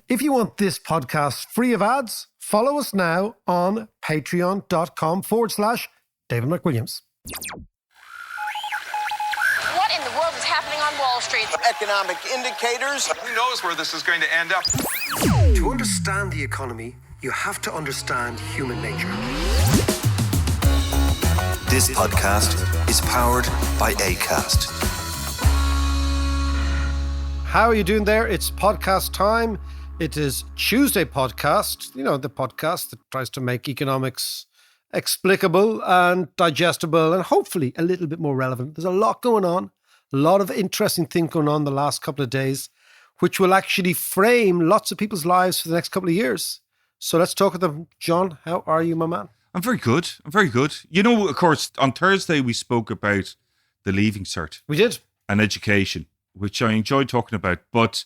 If you want this podcast free of ads, follow us now on patreon.com/David McWilliams. What in the world is happening on Wall Street? Economic indicators. Who knows where this is going to end up? To understand the economy, you have to understand human nature. This podcast is powered by Acast. How are you doing there? It's podcast time. It is Tuesday podcast, you know, the podcast that tries to make economics explicable and digestible and hopefully a little bit more relevant. There's a lot going on, a lot of interesting things going on the last couple of days, which will actually frame lots of people's lives for the next couple of years. So let's talk to them. John, how are you, my man? I'm very good. You know, of course, on Thursday we spoke about the Leaving Cert. We did. And education, which I enjoyed talking about. But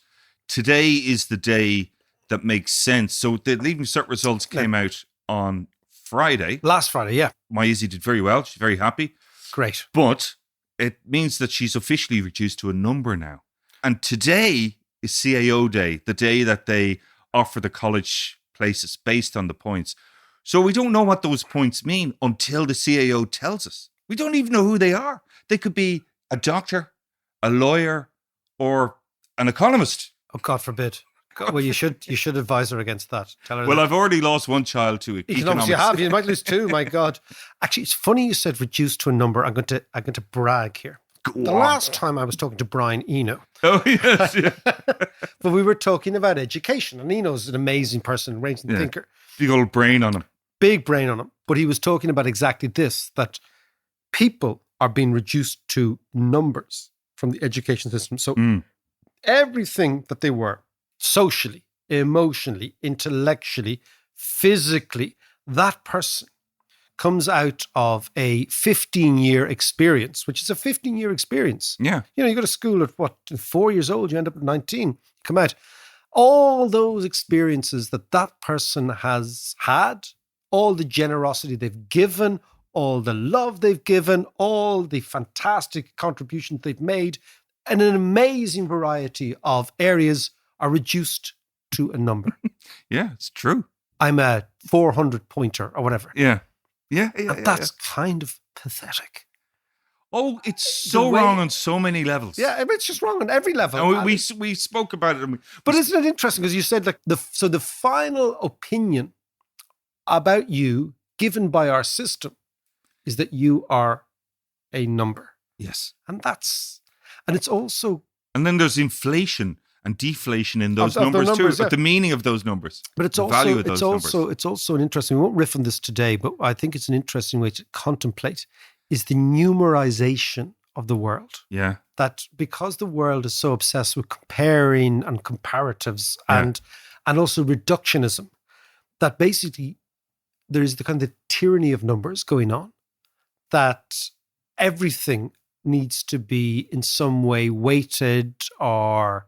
today is the day that makes sense. So the Leaving Cert results came out on Friday. Last Friday, yeah. My Izzy did very well. She's very happy. Great. But it means that she's officially reduced to a number now. And today is CAO Day, the day that they offer the college places based on the points. So we don't know what those points mean until the CAO tells us. We don't even know who they are. They could be a doctor, a lawyer, or an economist. Oh, God forbid. Well, you should advise her against that. Tell her. Well, that. I've already lost one child to economics. You have. You might lose two. My God. Actually, it's funny you said reduced to a number. I'm going to brag here. The last time I was talking to Brian Eno. Oh, yes. Yeah. But we were talking about education, and Eno's an amazing person, amazing thinker. Big old brain on him. Big brain on him. But he was talking about exactly this, that people are being reduced to numbers from the education system. So everything that they were, socially, emotionally, intellectually, physically, that person comes out of a 15-year experience, which is a 15-year experience. Yeah. You know, you go to school at 4 years old, you end up at 19, you come out. All those experiences that person has had, all the generosity they've given, all the love they've given, all the fantastic contributions they've made, and an amazing variety of areas are reduced to a number. Yeah, it's true. I'm a 400-pointer or whatever. Yeah. That's kind of pathetic. Oh, it's so wrong on so many levels. Yeah, I mean, it's just wrong on every level. And we spoke about it. But isn't it interesting? Because you said like the final opinion about you given by our system is that you are a number. Yes. And it's also... And then there's inflation and deflation in those numbers too, yeah. but the meaning of those numbers. But it's also, value of those numbers. It's also an interesting, we won't riff on this today, but I think it's an interesting way to contemplate is the numerization of the world. Yeah. That because the world is so obsessed with comparing and comparatives and also reductionism, that basically there is the kind of tyranny of numbers going on, that everything needs to be in some way weighted or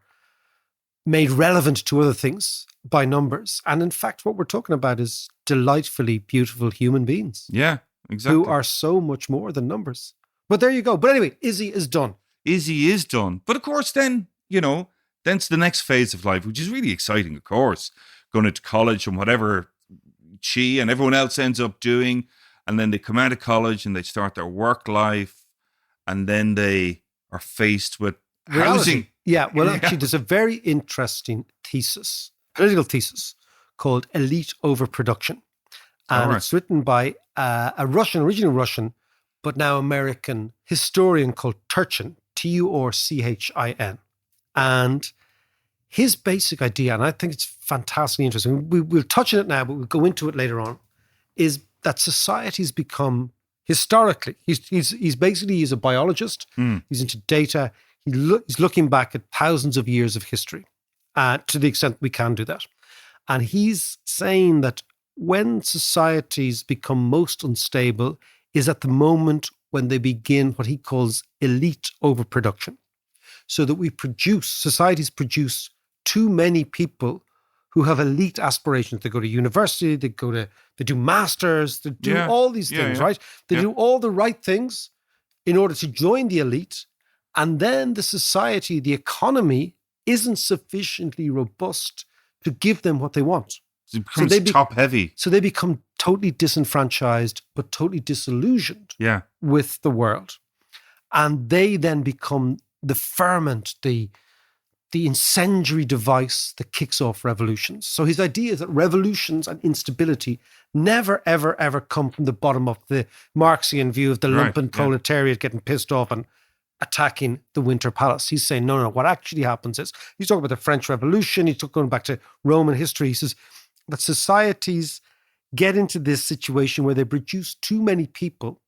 made relevant to other things by numbers. And in fact, what we're talking about is delightfully beautiful human beings. Yeah, exactly. Who are so much more than numbers. But there you go. But anyway, Izzy is done. Izzy is done. But of course, then, then it's the next phase of life, which is really exciting, of course. Going into college and whatever she and everyone else ends up doing. And then they come out of college and they start their work life. And then they are faced with housing. Yeah, well, actually, there's a very interesting political thesis called Elite Overproduction. And it's written by original Russian, but now American historian called Turchin, Turchin. And his basic idea, and I think it's fantastically interesting, we'll touch on it now, but we'll go into it later on, is that society's become, historically, he's basically a biologist, he's into data, he's looking back at thousands of years of history, to the extent we can do that. And he's saying that when societies become most unstable is at the moment when they begin what he calls elite overproduction. So that societies produce too many people who have elite aspirations. They go to university, they do masters, they do all these things, right? They do all the right things in order to join the elite. And then the society, the economy isn't sufficiently robust to give them what they want. It becomes top heavy. So they become totally disenfranchised, but totally disillusioned Yeah. with the world. And they then become the ferment, the incendiary device that kicks off revolutions. So his idea is that revolutions and instability never, ever, ever come from the bottom of the Marxian view of the lumpen proletariat getting pissed off and attacking the Winter Palace. He's saying, no, what actually happens is, he's talking about the French Revolution, he's going back to Roman history. He says that societies get into this situation where they produce too many people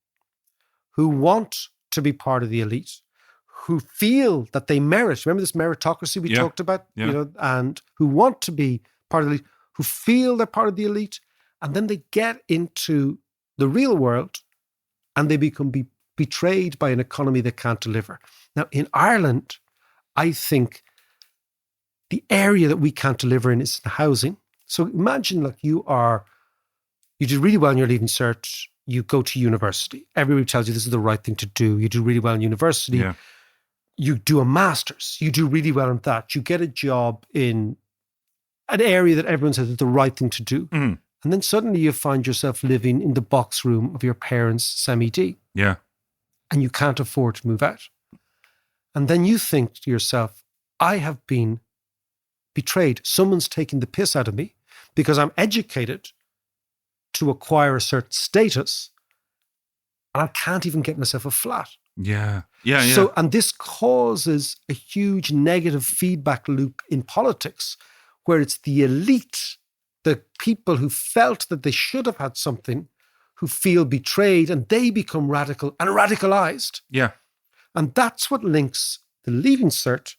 who want to be part of the elite, who feel that they merit. Remember this meritocracy we talked about, and who want to be part of the elite, who feel they're part of the elite, and then they get into the real world and they become betrayed by an economy that can't deliver. Now, in Ireland, I think the area that we can't deliver in is housing. So imagine like you do really well in your Leaving Cert, you go to university. Everybody tells you this is the right thing to do. You do really well in university. Yeah. You do a master's. You do really well in that. You get a job in an area that everyone says is the right thing to do. Mm. And then suddenly you find yourself living in the box room of your parents' semi-D. Yeah. And you can't afford to move out. And then you think to yourself, I have been betrayed. Someone's taking the piss out of me because I'm educated to acquire a certain status and I can't even get myself a flat. Yeah. Yeah. So, and this causes a huge negative feedback loop in politics where it's the elite, the people who felt that they should have had something, who feel betrayed and they become radical and radicalized. Yeah. And that's what links the Leaving Cert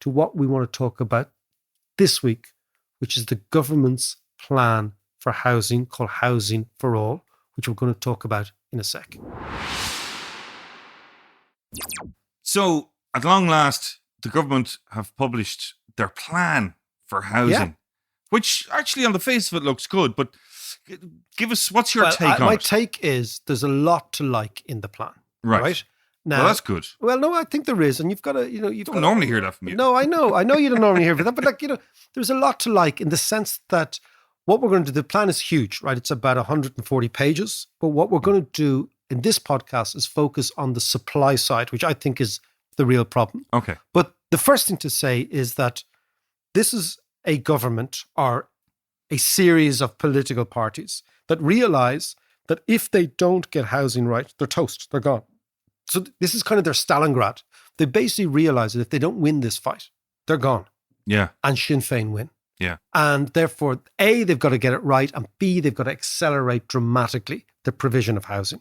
to what we want to talk about this week, which is the government's plan for housing called Housing for All, which we're going to talk about in a sec. So, at long last, the government have published their plan for housing, which actually on the face of it looks good, but give us, what's your take on my it? take is there's a lot to like in the plan. Right? Now, Well, that's good. Well, no, I think there is. And you've got to, Don't normally hear that from you. No, I know you don't normally hear that, but there's a lot to like in the sense that what we're going to do, the plan is huge, right? It's about 140 pages. But what we're going to do in this podcast is focus on the supply side, which I think is the real problem. Okay. But the first thing to say is that this is a government or a series of political parties that realize that if they don't get housing right, they're toast, they're gone. So this is kind of their Stalingrad. They basically realize that if they don't win this fight, they're gone. Yeah. And Sinn Féin win. Yeah. And therefore, A, they've got to get it right, and B, they've got to accelerate dramatically the provision of housing.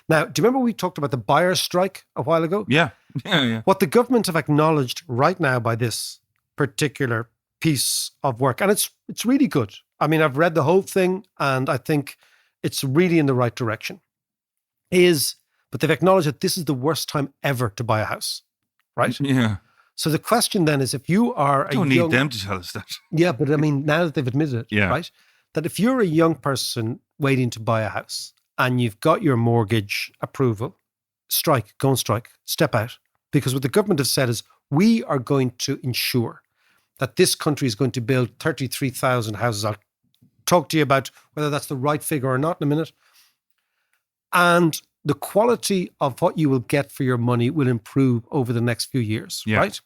Now, do you remember we talked about the buyers' strike a while ago? Yeah. Yeah. What the government have acknowledged right now by this particular piece of work, and it's really good. I mean, I've read the whole thing, and I think it's really in the right direction. But they've acknowledged that this is the worst time ever to buy a house, right? Yeah. So the question then is, if you are Don't need them to tell us that. Yeah, but I mean, now that they've admitted it, right? That if you're a young person waiting to buy a house and you've got your mortgage approval, go on strike, step out. Because what the government have said is, we are going to ensure that this country is going to build 33,000 houses. I'll talk to you about whether that's the right figure or not in a minute. And the quality of what you will get for your money will improve over the next few years, right?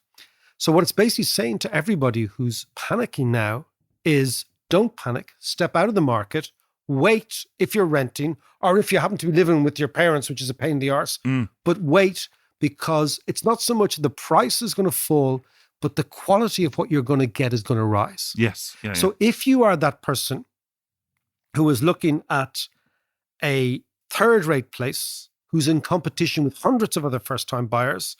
So what it's basically saying to everybody who's panicking now is, don't panic, step out of the market, wait if you're renting, or if you happen to be living with your parents, which is a pain in the arse, but wait, because it's not so much the price is going to fall, but the quality of what you're going to get is going to rise. Yes. Yeah, so if you are that person who is looking at a third-rate place, who's in competition with hundreds of other first-time buyers,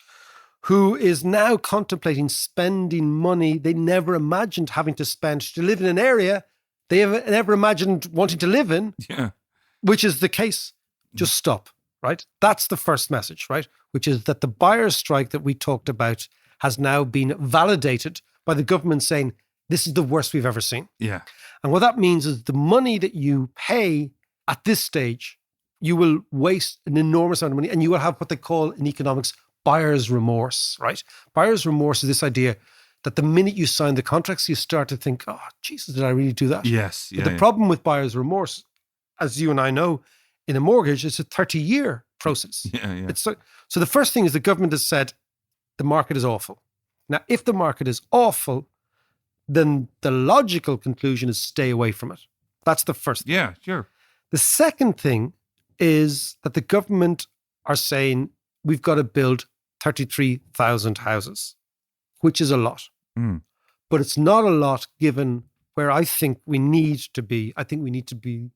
who is now contemplating spending money they never imagined having to spend to live in an area they never imagined wanting to live in, which is the case, just stop, right? That's the first message, right? Which is that the buyer's strike that we talked about has now been validated by the government saying, this is the worst we've ever seen. Yeah. And what that means is the money that you pay at this stage, you will waste an enormous amount of money, and you will have what they call in economics buyer's remorse, right? Buyer's remorse is this idea that the minute you sign the contracts, you start to think, oh, Jesus, did I really do that? Yes. But Yeah. the problem with buyer's remorse, as you and I know, in a mortgage, it's a 30-year process. Yeah. Yeah. It's so the first thing is the government has said the market is awful. Now, if the market is awful, then the logical conclusion is stay away from it. That's the first thing. Yeah. Sure. The second thing is that the government are saying we've got to build 33,000 houses, which is a lot. Mm. But it's not a lot given where I think we need to be. I think we need to be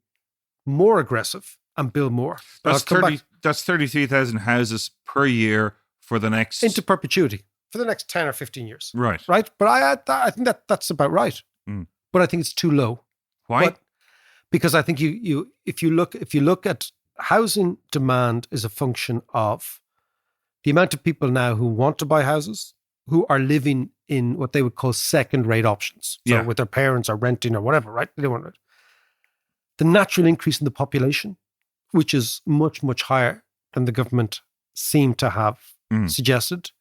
more aggressive and build more. But That's I'll come 30. back That's 33,000 houses per year for the next. into perpetuity for the next 10 or 15 years. Right. Right? But I think that's about right. Mm. But I think it's too low. Why? But- because I think if you look at housing demand is a function of the amount of people now who want to buy houses, who are living in what they would call second-rate options. So Yeah. with their parents or renting or whatever, right? They want it. The natural increase in the population, which is much, much higher than the government seemed to have suggested.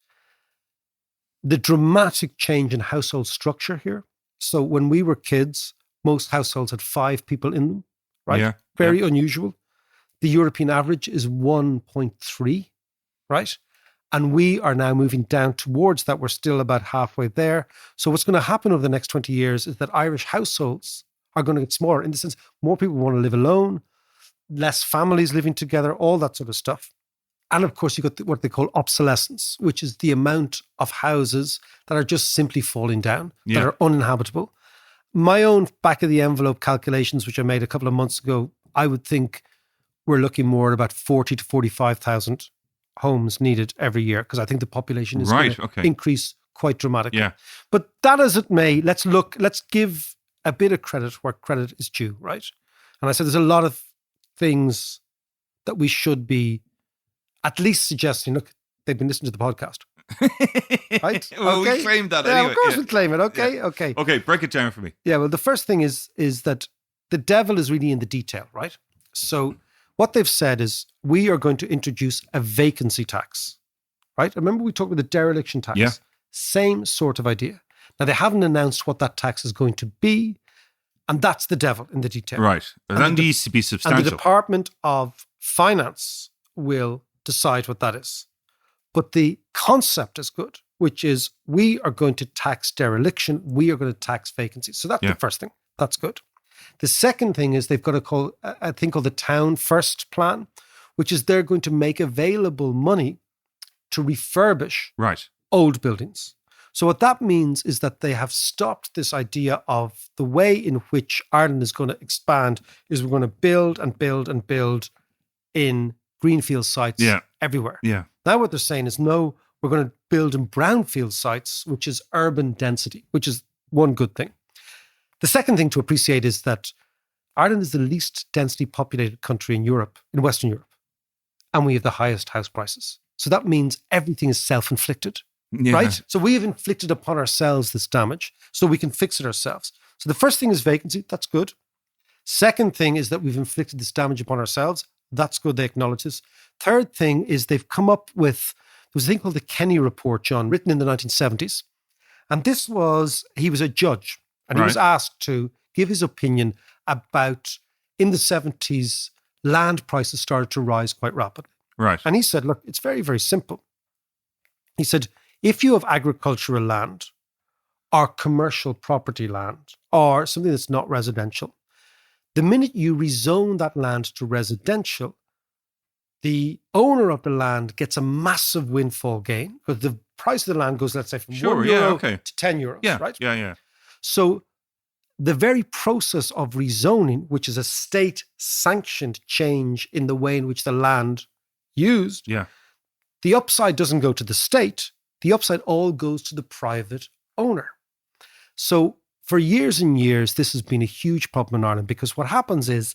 The dramatic change in household structure here. So when we were kids, most households had 5 people in them, right? Yeah, Very unusual. The European average is 1.3, right? And we are now moving down towards that. We're still about halfway there. So what's going to happen over the next 20 years is that Irish households are going to get smaller, in the sense more people want to live alone, less families living together, all that sort of stuff. And of course, you've got what they call obsolescence, which is the amount of houses that are just simply falling down, that are uninhabitable. My own back of the envelope calculations, which I made a couple of months ago, I would think we're looking more at about 40 to 45,000 homes needed every year, because I think the population is going to increase quite dramatically. Yeah. But that as it may, let's give a bit of credit where credit is due, right? And I said there's a lot of things that we should be at least suggesting. Look, they've been listening to the podcast. Right? Well, Okay. we claimed that Yeah, anyway. of course Yeah. we claim it. Okay, Yeah. okay. Okay, break it down for me. Yeah, well, the first thing is that the devil is really in the detail, right? So what they've said is we are going to introduce a vacancy tax, right? Remember we talked about the dereliction tax? Yeah. Same sort of idea. Now, they haven't announced what that tax is going to be, and that's the devil in the detail. Right. That needs to be And substantial. the Department of Finance will decide what that is. But the concept is good, which is we are going to tax dereliction, we are going to tax vacancies. So that's the first thing. That's good. The second thing is they've got to call a thing called the Town First Plan, which is they're going to make available money to refurbish old buildings. So what that means is that they have stopped this idea of the way in which Ireland is going to expand is we're going to build and build and build in greenfield sites everywhere. Yeah. Now what they're saying is, no, we're going to build in brownfield sites, which is urban density, which is one good thing. The second thing to appreciate is that Ireland is the least densely populated country in Europe, in Western Europe, and we have the highest house prices. So that means everything is self-inflicted, right? So we have inflicted upon ourselves this damage, so we can fix it ourselves. So the first thing is vacancy. That's good. Second thing is that we've inflicted this damage upon ourselves. That's good. They acknowledge this. Third thing is they've come up with, there was a thing called the Kenny Report, John, written in the 1970s. And this was, he was a judge, and he was asked to give his opinion about, in the 70s, land prices started to rise quite rapidly. Right. And he said, look, it's very, very simple. He said, if you have agricultural land or commercial property land or something that's not residential, the minute you rezone that land to residential, the owner of the land gets a massive windfall gain because the price of the land goes, let's say, from €1 to €10, right? Yeah. So the very process of rezoning, which is a state-sanctioned change in the way in which the land used, the upside doesn't go to the state. The upside all goes to the private owner. So for years and years, this has been a huge problem in Ireland, because what happens is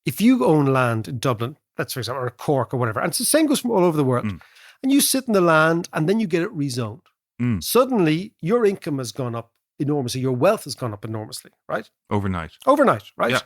if you own land in Dublin, let's for example, or Cork or whatever, and it's the same goes from all over the world, and you sit in the land and then you get it rezoned. Suddenly your income has gone up enormously. Your wealth has gone up enormously, right? Overnight, right? Yeah.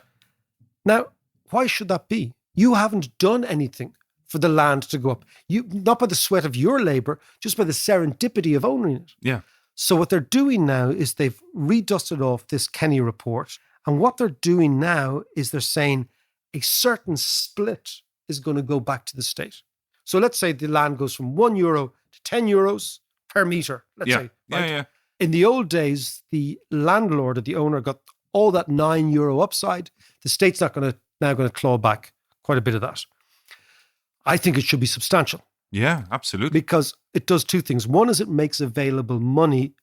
Now, why should that be? You haven't done anything for the land to go up. You, not by the sweat of your labor, just by the serendipity of owning it. Yeah. So what they're doing now is they've redusted off this Kenny report. And what they're doing now is they're saying a certain split is going to go back to the state. So let's say the land goes from €1 to €10 per meter, let's say. Right? Yeah. In the old days, the landlord or the owner got all that €9 upside. The state's now going to claw back quite a bit of that. I think it should be substantial. Yeah, absolutely. Because it does two things. One is it makes available money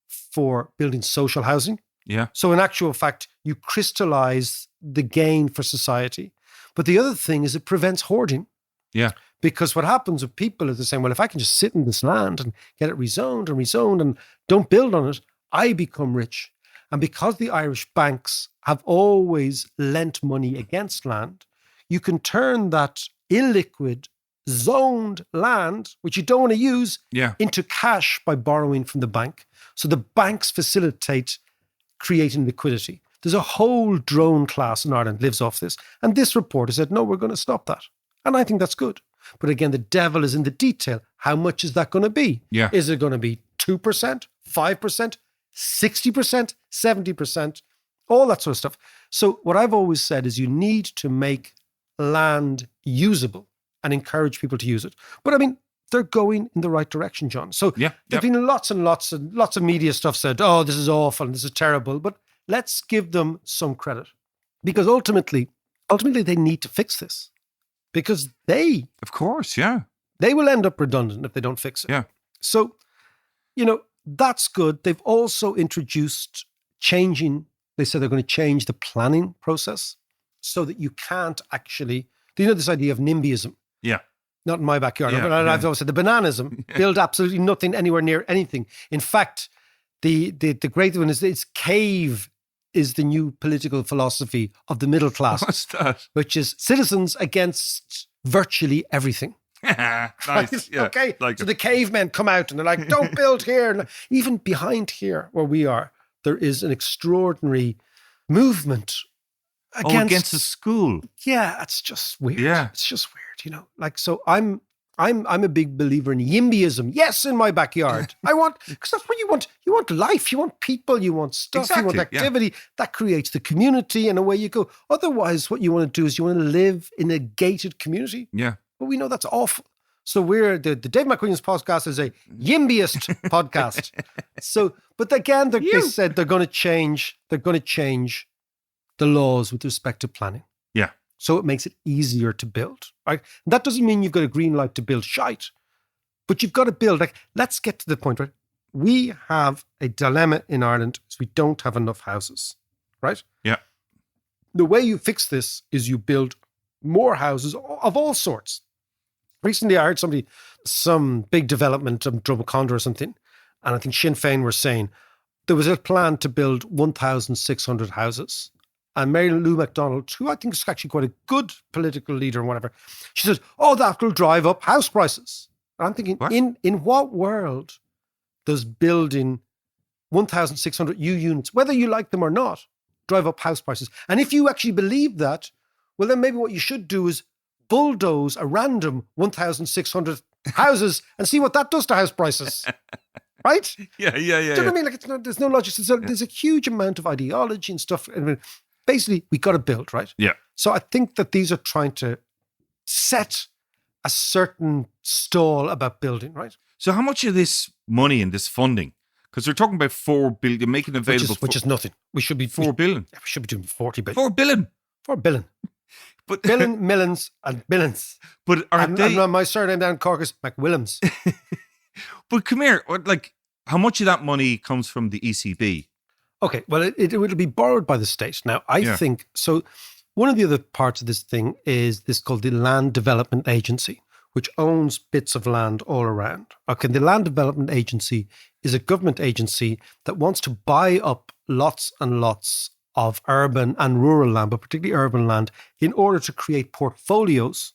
for building social housing. Yeah. So in actual fact, you crystallize the gain for society. But the other thing is it prevents hoarding. Yeah. Because what happens with people is they're saying, well, if I can just sit in this land and get it rezoned and don't build on it, I become rich. And because the Irish banks have always lent money against land, you can turn that illiquid, zoned land, which you don't want to use, into cash by borrowing from the bank. So the banks facilitate creating liquidity. There's a whole drone class in Ireland lives off this. And this reporter said, no, we're going to stop that. And I think that's good. But again, the devil is in the detail. How much is that going to be? Yeah. Is it going to be 2%, 5%, 60%, 70%, all that sort of stuff? So what I've always said is you need to make land usable and encourage people to use it. But I mean, they're going in the right direction, John. So there've been lots and lots of media stuff said, oh, this is awful and this is terrible. But let's give them some credit. Because ultimately they need to fix this. Because of course, yeah. They will end up redundant if they don't fix it. Yeah. So, that's good. They've also introduced they said they're going to change the planning process so that you can't actually, this idea of NIMBYism? Yeah. Not in my backyard. Yeah, But I've always said the bananism, build absolutely nothing anywhere near anything. In fact, the great one is it's cave is the new political philosophy of the middle class. What's that? Which is citizens against virtually everything. Nice. Yeah. Okay. Like so the cavemen come out and they're like, don't build here. And even behind here where we are, there is an extraordinary movement against the school. Yeah, it's just weird. Yeah. It's just weird, so I'm a big believer in YIMBYism. Yes, in my backyard. Because that's what you want. You want life, you want people, you want stuff, you want activity. That creates the community and away you go. Otherwise, what you want to do is you want to live in a gated community. Yeah. But we know that's awful. So we're the Dave McQueen's podcast is a YIMBYist podcast. So, but again, they said they're going to change the laws with respect to planning. Yeah. So it makes it easier to build, right? And that doesn't mean you've got a green light to build shite, but you've got to build. Like, let's get to the point, right? We have a dilemma in Ireland is we don't have enough houses, right? Yeah. The way you fix this is you build more houses of all sorts. Recently, I heard some big development of Drumcondra or something, and I think Sinn Féin were saying there was a plan to build 1,600 houses. And Mary Lou MacDonald, who I think is actually quite a good political leader and whatever, she says, oh, that will drive up house prices. And I'm thinking, what? In what world does building 1,600 units, whether you like them or not, drive up house prices? And if you actually believe that, well, then maybe what you should do is bulldoze a random 1,600 houses and see what that does to house prices. Right? Yeah. Do you know what I mean? Like, there's no logic. There's a huge amount of ideology and stuff. I mean, basically, we got to build, right? Yeah. So I think that these are trying to set a certain stall about building, right? So how much of this money and this funding? Because they're talking about 4 billion, making available, which is nothing. We should be 4 billion. We should be doing 40 billion. 4 billion. 4 billion. But millions and billions. But and my surname down in Cork is McWillams. But come here, how much of that money comes from the ECB? Okay, well, it will be borrowed by the state. Now, I think, so one of the other parts of this thing is this called the Land Development Agency, which owns bits of land all around. Okay, the Land Development Agency is a government agency that wants to buy up lots and lots of urban and rural land, but particularly urban land, in order to create portfolios,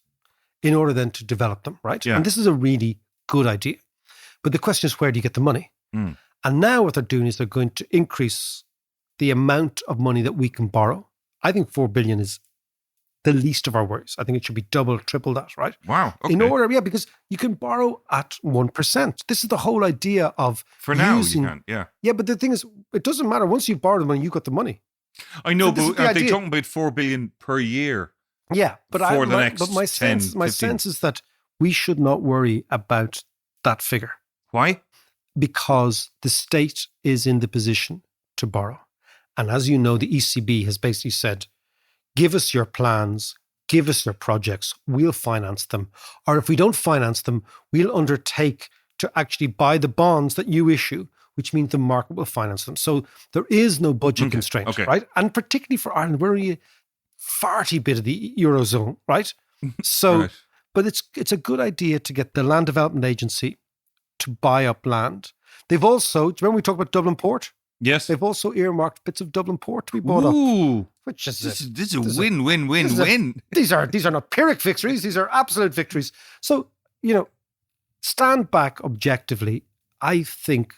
in order then to develop them, right? Yeah. And this is a really good idea. But the question is, where do you get the money? Mm. And now what they're doing is they're going to increase the amount of money that we can borrow. I think 4 billion the least of our worries. I think it should be double, triple that, right? Wow. Okay. In order, because you can borrow at 1%. This is the whole idea of For now, using, you can, yeah. Yeah, but the thing is, it doesn't matter. Once you borrow the money, you got the money. I know, So this is but the are they idea. talking about 4 billion per year? Yeah, but For the next my 10, sense, my 15. sense is that we should not worry about that figure Why? because the state is in the position to borrow. And as you know, the ECB has basically said, give us your plans, give us your projects, we'll finance them. Or if we don't finance them, we'll undertake to actually buy the bonds that you issue, which means the market will finance them. So there is no budget constraint, okay. right? And particularly for Ireland, we're a farty bit of the Eurozone, right? So, Right. but it's a good idea to get the Land Development Agency to buy up land. They've also, do you remember we talked about Dublin Port? Yes. They've also earmarked bits of Dublin Port to be bought up, Ooh. which is This is this is a win, win, win, this is a- win. these are not Pyrrhic victories; these are absolute victories. So stand back objectively. I think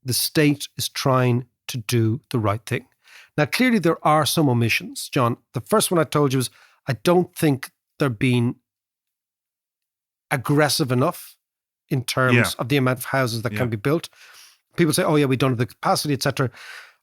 the state is trying to do the right thing. Now, clearly, there are some omissions, John. The first one I told you was I don't think they're being aggressive enough in terms of the amount of houses that can be built. People say, oh, yeah, we don't have the capacity, etc.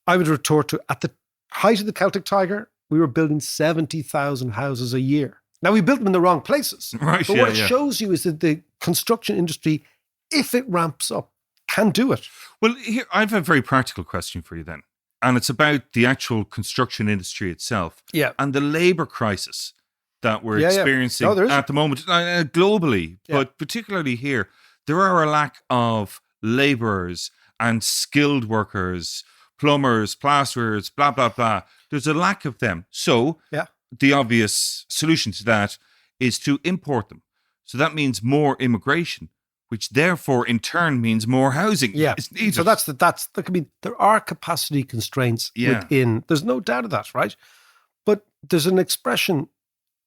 I would retort to, at the height of the Celtic Tiger, we were building 70,000 houses a year. Now, we built them in the wrong places. Right, But yeah, what it yeah. shows you is that the construction industry, if it ramps up, can do it. Well, here, I have a very practical question for you then. And it's about the actual construction industry itself Yeah. and the labor crisis that we're Yeah, yeah. experiencing No, there is. at the moment, globally, Yeah. but particularly here. There are a lack of laborers and skilled workers, plumbers, plasterers, blah, blah, blah. There's a lack of them. So Yeah. the obvious solution to that is to import them. So that means more immigration, which therefore in turn means more housing. Yeah. It's needed. So there are capacity constraints Yeah. within. There's no doubt of that, right? But there's an expression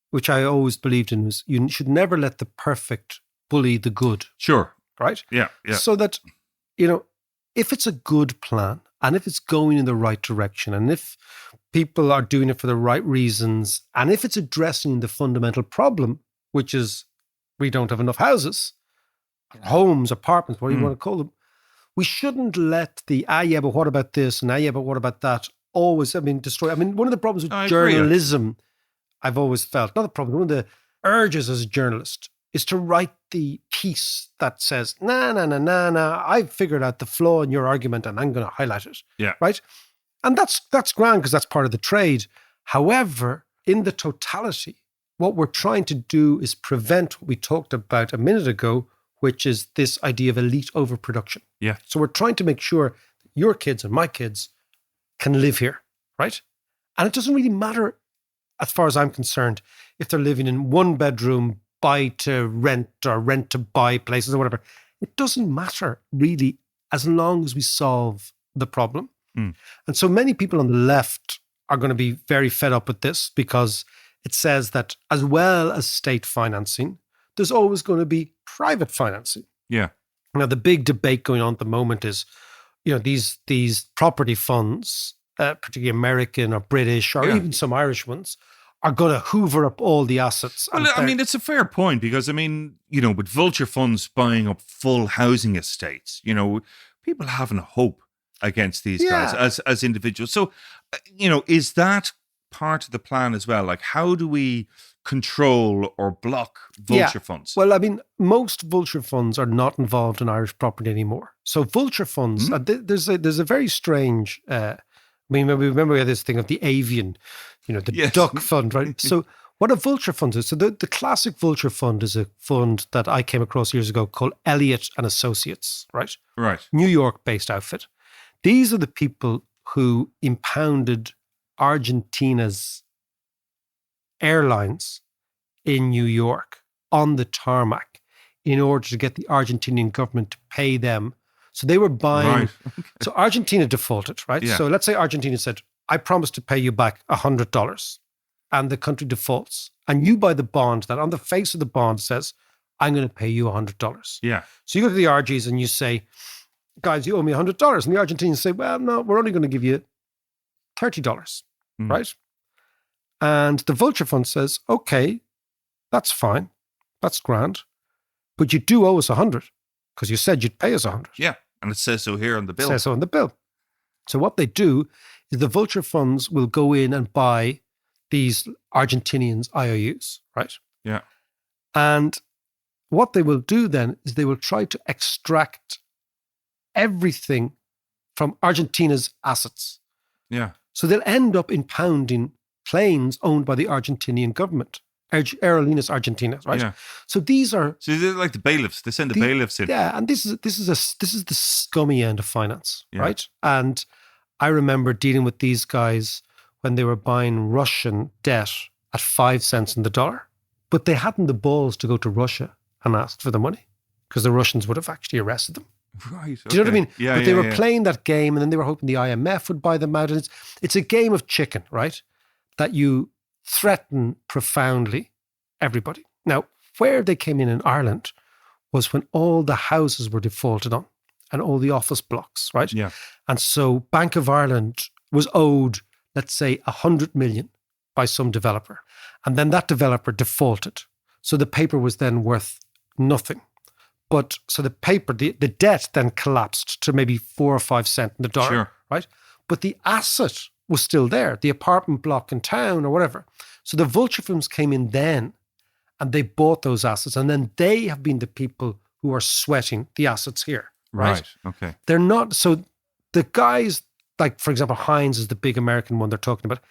which I always believed in was you should never let the perfect bully the good, Sure. right? Yeah. Yeah. So that, if it's a good plan and if it's going in the right direction and if people are doing it for the right reasons and if it's addressing the fundamental problem, which is we don't have enough houses, homes, apartments, what do you want to call them? We shouldn't let the, but what about this? And but what about that? Always, destroy. One of the problems with I agree. journalism, I've always felt, not the problem, one of the urges as a journalist is to write the piece that says, nah, I've figured out the flaw in your argument and I'm going to highlight it. Yeah. Right? And that's grand because that's part of the trade. However, in the totality, what we're trying to do is prevent what we talked about a minute ago, which is this idea of elite overproduction. Yeah. So we're trying to make sure that your kids and my kids can live here, right? And it doesn't really matter, as far as I'm concerned, if they're living in one bedroom, buy to rent or rent to buy places or whatever. It doesn't matter really as long as we solve the problem. And so many people on the left are going to be very fed up with this because it says that as well as state financing, there's always going to be private financing. Yeah. Now, the big debate going on at the moment is, these property funds, particularly American or British or even some Irish ones, are going to hoover up all the assets. Well, it's a fair point because, with vulture funds buying up full housing estates, people having a hope against these guys as individuals. So, is that part of the plan as well? Like, how do we control or block vulture funds? Well, most vulture funds are not involved in Irish property anymore. So vulture funds, there's a very strange, remember we had this thing of the avian, the duck fund, right? So what a vulture fund is, so the classic vulture fund is a fund that I came across years ago called Elliott and Associates, right? Right. New York-based outfit. These are the people who impounded Argentina's airlines in New York on the tarmac in order to get the Argentinian government to pay them. So they were buying. Right. So Argentina defaulted, right? Yeah. So let's say Argentina said, I promise to pay you back $100, and the country defaults. And you buy the bond that on the face of the bond says, I'm going to pay you $100. Yeah. So you go to the RGs and you say, guys, you owe me $100. And the Argentinians say, well, no, we're only going to give you $30, right? And the Vulture Fund says, okay, that's fine. That's grand. But you do owe us 100 because you said you'd pay us 100. Yeah. And it says so here on the bill. It says so on the bill. So what they do is the Vulture funds will go in and buy these Argentinians IOUs, right? Yeah. And what they will do then is they will try to extract everything from Argentina's assets. Yeah. So they'll end up impounding planes owned by the Argentinian government, Aerolíneas Argentinas, right? Yeah. So these are So they're like the bailiffs. They send the bailiffs in. yeah, and this is the scummy end of finance, Yeah. right? And I remember dealing with these guys when they were buying Russian debt at 5 cents in the dollar, but they hadn't the balls to go to Russia and ask for the money because the Russians would have actually arrested them. Right. Do you know what I mean? Yeah. But they were playing that game, and then they were hoping the IMF would buy them out. And it's a game of chicken, right? That you threaten profoundly everybody. Now, where they came in Ireland was when all the houses were defaulted on and all the office blocks, right? Yeah. And so Bank of Ireland was owed, let's say, 100 million by some developer. And then that developer defaulted. So the paper was then worth nothing. But so the paper, the debt then collapsed to maybe 4 or 5 cents in the dollar, Sure. right? But the asset was still there, the apartment block in town or whatever. So the Vulture firms came in then and they bought those assets. And then they have been the people who are sweating the assets here, right? Okay. They're not, so the guys, like for example, Hines is the big American one they're talking about.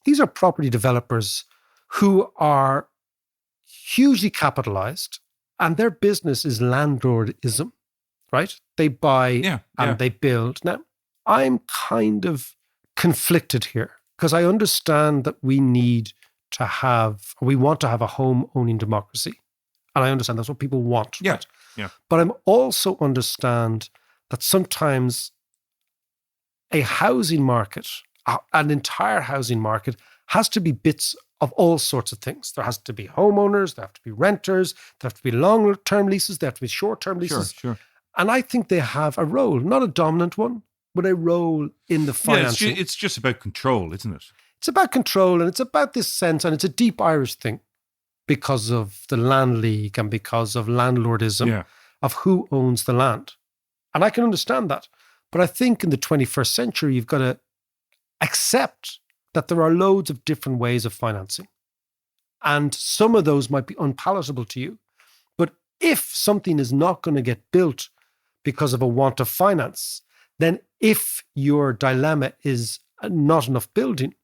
These are property developers who are hugely capitalized and their business is landlordism, right? They buy and they build. Now, I'm kind of conflicted here because I understand that we want to have a home owning democracy. And I understand that's what people want. Yeah. Right? Yeah. But I'm also understand that sometimes a housing market, an entire housing market has to be bits of all sorts of things. There has to be homeowners, there have to be renters, there have to be long-term leases, there have to be short-term leases. Sure. And I think they have a role, not a dominant one, but a role in the financing. Yeah, it's just about control, isn't it? It's about control and it's about this sense, and it's a deep Irish thing because of the land league and because of landlordism of who owns the land. And I can understand that. But I think in the 21st century, you've got to accept that there are loads of different ways of financing. And some of those might be unpalatable to you. But if something is not going to get built because of a want of finance, then if your dilemma is not enough building,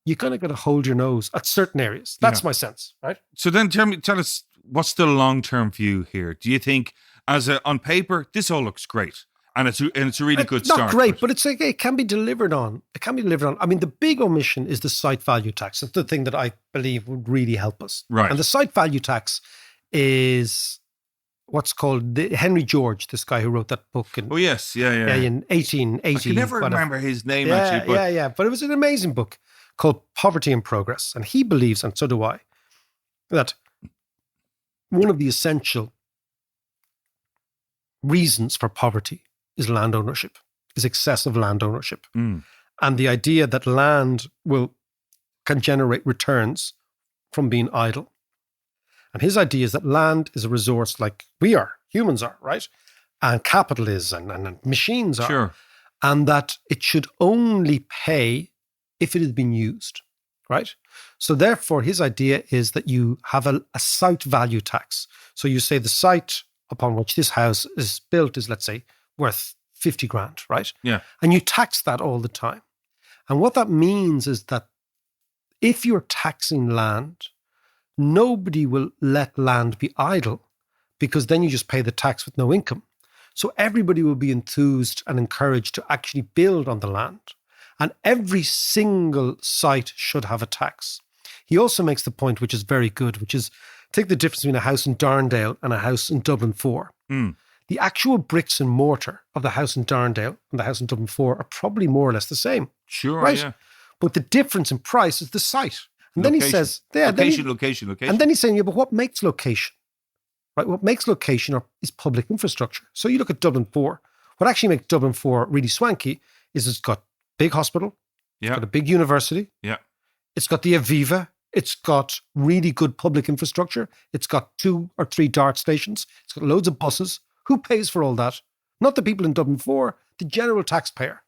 you kind of got to hold your nose at certain areas. That's my sense, right? So then tell us, what's the long-term view here? Do you think, on paper, this all looks great? And it's a really good start. Not great, but it's like it can be delivered on. It can be delivered on. I mean, the big omission is the site value tax. That's the thing that I believe would really help us. Right. And the site value tax is what's called Henry George, this guy who wrote that book. In 1880. I can never remember his name, actually. But But it was an amazing book called Poverty and Progress. And he believes, and so do I, that one of the essential reasons for poverty is land ownership, is excessive land ownership. And the idea that land can generate returns from being idle. And his idea is that land is a resource like we are, humans are, right? And capital is, and machines are. Sure. And that it should only pay if it has been used, right? So therefore, his idea is that you have a site value tax. So you say the site upon which this house is built is, let's say, worth 50 grand, right? Yeah. And you tax that all the time. And what that means is that if you're taxing land, nobody will let land be idle because then you just pay the tax with no income. So everybody will be enthused and encouraged to actually build on the land. And every single site should have a tax. He also makes the point, which is very good, which is take the difference between a house in Darndale and a house in Dublin 4. The actual bricks and mortar of the house in Darndale and the house in Dublin 4 are probably more or less the same. Sure, right? yeah. But the difference in price is the site. And then he says, location. And then he's saying, but what makes location? Right? What makes location is public infrastructure. So you look at Dublin 4. What actually makes Dublin 4 really swanky is it's got big hospital, it's got a big university, It's got the Aviva. It's got really good public infrastructure. It's got 2 or 3 DART stations. It's got loads of buses. Who pays for all that? Not the people in Dublin 4, the general taxpayer.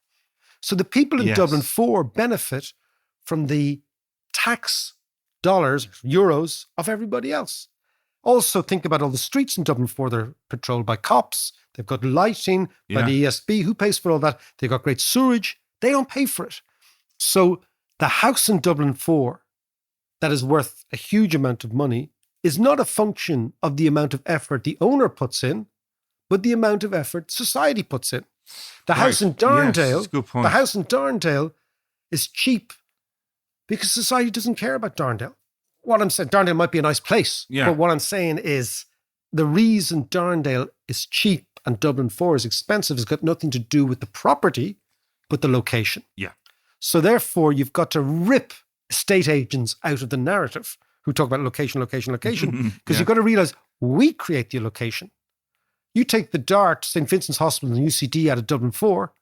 So the people in Dublin 4 benefit from the tax dollars, euros of everybody else. Also think about all the streets in Dublin 4. They're patrolled by cops. They've got lighting by the ESB. Who pays for all that? They've got great sewerage. They don't pay for it. So the house in Dublin 4 that is worth a huge amount of money is not a function of the amount of effort the owner puts in, but the amount of effort society puts in. The house in Darndale, the house in Darndale is cheap because society doesn't care about Darndale. What I'm saying, Darndale might be a nice place, but what I'm saying is the reason Darndale is cheap and Dublin 4 is expensive has got nothing to do with the property, but the location. Yeah. So therefore, you've got to rip estate agents out of the narrative who talk about location, because you've got to realize we create the location. You take the DART, St. Vincent's Hospital and UCD out of Dublin 4,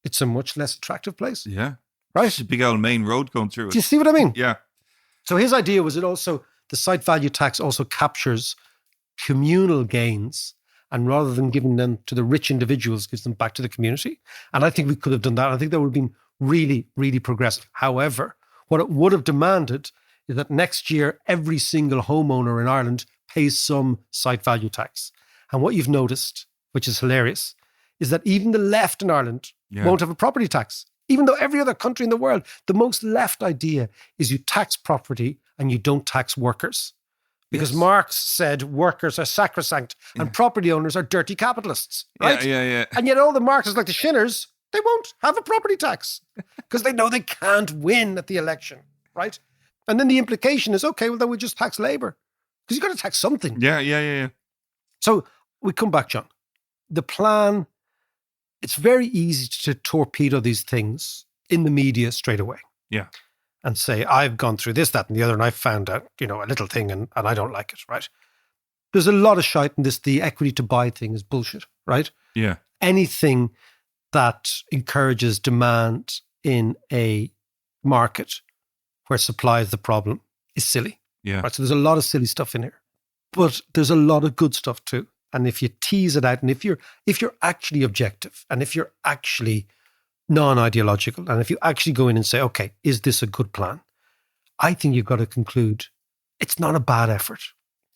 it's a much less attractive place. Yeah. Right? It's a big old main road going through it. Do you see what I mean? Yeah. So his idea was the site value tax also captures communal gains, and rather than giving them to the rich individuals, gives them back to the community. And I think we could have done that. I think that would have been really, really progressive. However, what it would have demanded is that next year, every single homeowner in Ireland pays some site value tax. And what you've noticed, which is hilarious, is that even the left in Ireland won't have a property tax. Even though every other country in the world, the most left idea is you tax property and you don't tax workers. Because Marx said workers are sacrosanct and property owners are dirty capitalists, right? Yeah. And yet all the Marxists like the Shinners, they won't have a property tax because they know they can't win at the election, right? And then the implication is, okay, well, then we just tax labour because you've got to tax something. Yeah. So we come back, John. The plan, it's very easy to torpedo these things in the media straight away. Yeah. And say, I've gone through this, that, and the other, and I found out, a little thing and I don't like it, right? There's a lot of shite in this. The equity to buy thing is bullshit, right? Yeah. Anything that encourages demand in a market where supply is the problem is silly. Yeah. Right? So there's a lot of silly stuff in here. But there's a lot of good stuff too. And if you tease it out, and if you're actually objective, and if you're actually non-ideological, and if you actually go in and say, okay, is this a good plan? I think you've got to conclude it's not a bad effort.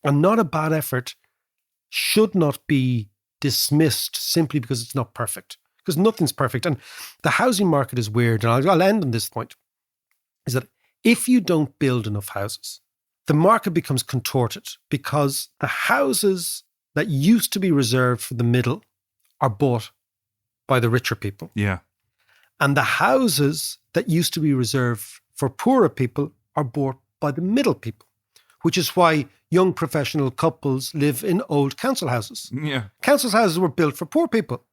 And not a bad effort should not be dismissed simply because it's not perfect. Because nothing's perfect. And the housing market is weird. And I'll end on this point, is that if you don't build enough houses, the market becomes contorted because the houses that used to be reserved for the middle are bought by the richer people. Yeah. And the houses that used to be reserved for poorer people are bought by the middle people, which is why young professional couples live in old council houses. Yeah. Council houses were built for poor people.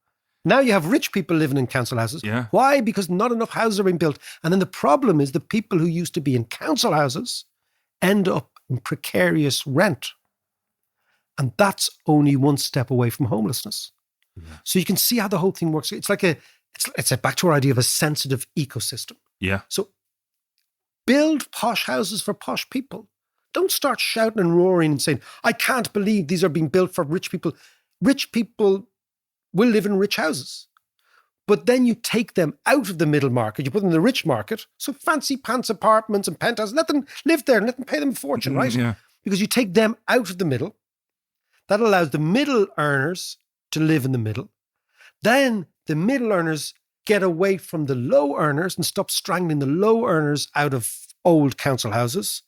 Now you have rich people living in council houses. Yeah. Why? Because not enough houses are being built. And then the problem is the people who used to be in council houses end up in precarious rent. And that's only one step away from homelessness. Yeah. So you can see how the whole thing works. It's like it's back to our idea of a sensitive ecosystem. Yeah. So build posh houses for posh people. Don't start shouting and roaring and saying, I can't believe these are being built for rich people. Rich people will live in rich houses. But then you take them out of the middle market, you put them in the rich market, so fancy pants apartments and penthouses, let them live there and let them pay them a fortune, right? Yeah. Because you take them out of the middle. That allows the middle earners to live in the middle. Then the middle earners get away from the low earners and stop strangling the low earners out of old council houses.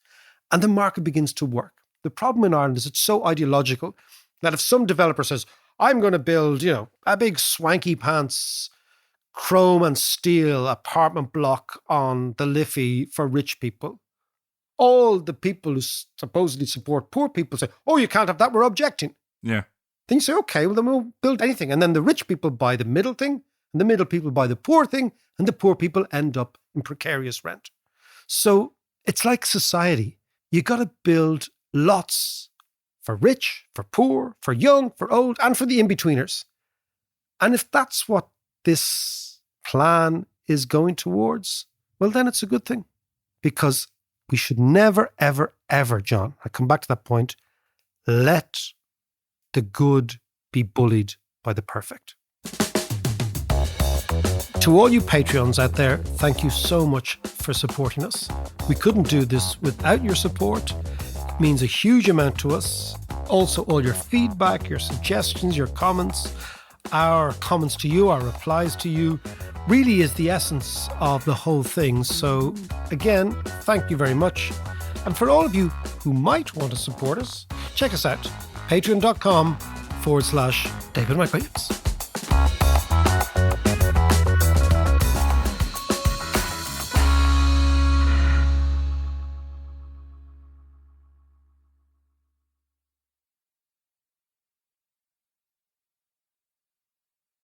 And the market begins to work. The problem in Ireland is it's so ideological that if some developer says, I'm going to build, a big swanky pants, chrome and steel apartment block on the Liffey for rich people, all the people who supposedly support poor people say, oh, you can't have that, we're objecting. Yeah. Then you say, okay, well, then we'll build anything. And then the rich people buy the middle thing, and the middle people buy the poor thing, and the poor people end up in precarious rent. So it's like society. You got to build lots for rich, for poor, for young, for old, and for the in-betweeners. And if that's what this plan is going towards, well, then it's a good thing. because we should never, ever, ever, John, I come back to that point, let the good be bullied by the perfect. To all you Patreons out there, thank you so much for supporting us. We couldn't do this without your support. It means a huge amount to us. Also, all your feedback, your suggestions, your comments, our comments to you, our replies to you, really is the essence of the whole thing. So again, thank you very much. And for all of you who might want to support us, check us out, patreon.com/David Mike Williams.